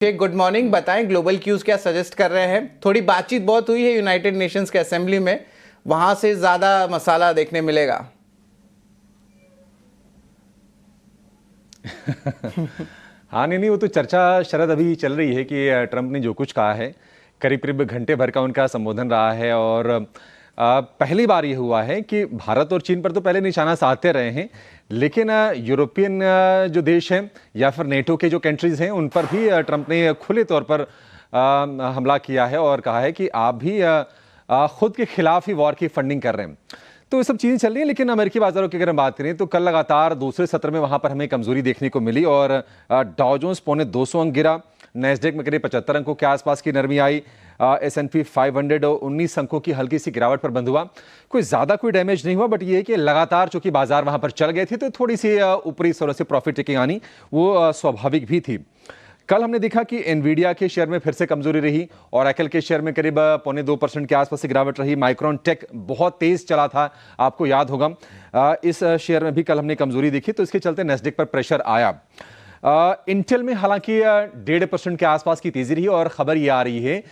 Good morning. बताएं global cues क्या suggest कर रहे हैं। थोड़ी बातचीत बहुत हुई है यूनाइटेड नेशंस के असेंबली में, वहां से ज्यादा मसाला देखने मिलेगा। हाँ, नहीं, वो तो चर्चा शरद अभी चल रही है कि ट्रंप ने जो कुछ कहा है, करीब करीब घंटे भर का उनका संबोधन रहा है। और पहली बार ये हुआ है कि भारत और चीन पर तो पहले निशाना साधते रहे हैं, लेकिन यूरोपियन जो देश हैं या फिर नेटो के जो कंट्रीज हैं उन पर भी ट्रंप ने खुले तौर पर हमला किया है और कहा है कि आप भी खुद के खिलाफ ही वॉर की फंडिंग कर रहे हैं। तो ये सब चीज़ें चल रही हैं। लेकिन अमेरिकी बाजारों की अगर हम बात करें तो कल लगातार दूसरे सत्र में वहां पर हमें कमजोरी देखने को मिली और डाउ जोन्स पौने 200 अंक गिरा, नैस्डैक में करीब 75 अंकों के आसपास की नरमी आई, S&P 500 और 19 अंकों की हल्की सी गिरावट पर बंद हुआ। कोई ज्यादा कोई डैमेज नहीं हुआ, बट ये है कि लगातार चूंकि बाजार वहां पर चल गए थे तो थोड़ी सी ऊपरी स्तर से प्रॉफिट टेकिंग आनी वो स्वाभाविक भी थी। कल हमने देखा कि एनवीडिया के शेयर में फिर से कमजोरी रही और एप्पल के शेयर में करीब पौने 2% के आसपास से गिरावट रही। माइक्रोन टेक बहुत तेज चला था, आपको याद होगा। इस शेयर में भी कल हमने कमजोरी देखी, तो इसके चलते नैस्डैक पर प्रेशर आया। इंटेल में हालांकि 1.5% के आसपास की तेजी रही और खबर ये आ रही है,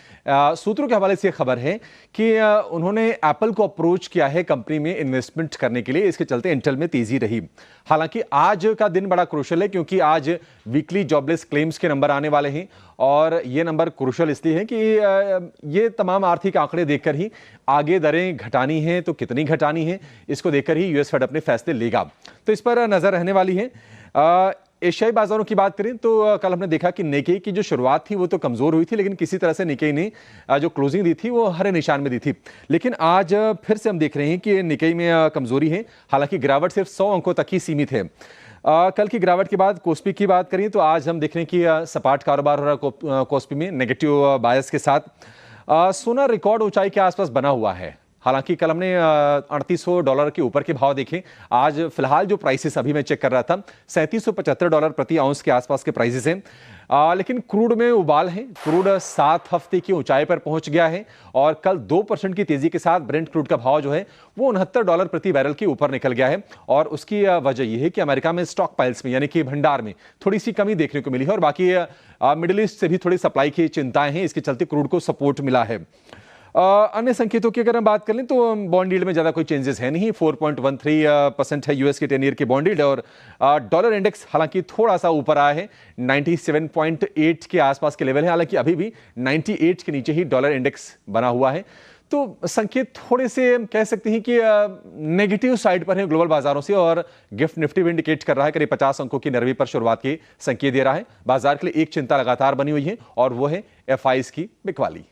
सूत्रों के हवाले से खबर है कि उन्होंने एप्पल को अप्रोच किया है कंपनी में इन्वेस्टमेंट करने के लिए, इसके चलते इंटेल में तेजी रही। हालांकि आज का दिन बड़ा क्रूशियल है क्योंकि आज वीकली जॉबलेस क्लेम्स के नंबर आने वाले हैं और ये नंबर क्रूशियल इसलिए है कि ये तमाम आर्थिक आंकड़े देखकर ही आगे दरें घटानी है तो कितनी घटानी है, इसको देखकर ही यूएस फेड अपने फैसले लेगा, तो इस पर नजर रहने वाली है। एशियाई बाजारों की बात करें तो कल हमने देखा कि निकेई की जो शुरुआत थी वो तो कमजोर हुई थी, लेकिन किसी तरह से निकेई ने जो क्लोजिंग दी थी वो हरे निशान में दी थी। लेकिन आज फिर से हम देख रहे हैं कि निकेई में कमजोरी है, हालांकि गिरावट सिर्फ 100 अंकों तक ही सीमित है। कल की गिरावट के बाद कोस्पी की बात करें तो आज हम देख रहे हैं कि सपाट कारोबार हो रहा है कोस्पी में, नेगेटिव बायस के साथ। सोना रिकॉर्ड ऊंचाई के आसपास बना हुआ है। हालांकि कल हमने $3800 के ऊपर के भाव देखे। आज फिलहाल जो प्राइसेस अभी मैं चेक कर रहा था $3775 प्रति आउंस के आसपास के प्राइसेस हैं। लेकिन क्रूड में उबाल है, क्रूड 7 हफ्ते की ऊंचाई पर पहुंच गया है और कल 2% की तेजी के साथ ब्रेंट क्रूड का भाव जो है वो $69 प्रति बैरल के ऊपर निकल गया है। और उसकी वजह यह है कि अमेरिका में स्टॉक पाइल्स में यानी कि भंडार में थोड़ी सी कमी देखने को मिली है और बाकी मिडिल ईस्ट से भी थोड़ी सप्लाई की चिंताएं हैं, इसके चलते क्रूड को सपोर्ट मिला है। अन्य संकेतों की अगर हम बात कर लें तो बॉन्ड यील्ड में ज्यादा कोई चेंजेस है नहीं, 4.13% है यूएस के 10 ईयर की बॉन्ड यील्ड और डॉलर इंडेक्स हालांकि थोड़ा सा ऊपर आया है, 97.8 के आसपास के लेवल है। हालांकि अभी भी 98 के नीचे ही डॉलर इंडेक्स बना हुआ है, तो संकेत थोड़े से कह सकते हैं कि नेगेटिव साइड पर है ग्लोबल बाजारों से। और गिफ्ट निफ्टी भी इंडिकेट कर रहा है करीब 50 अंकों की नरमी पर शुरुआत के संकेत दे रहा है। बाजार के लिए एक चिंता लगातार बनी हुई है और वो है FIs की बिकवाली।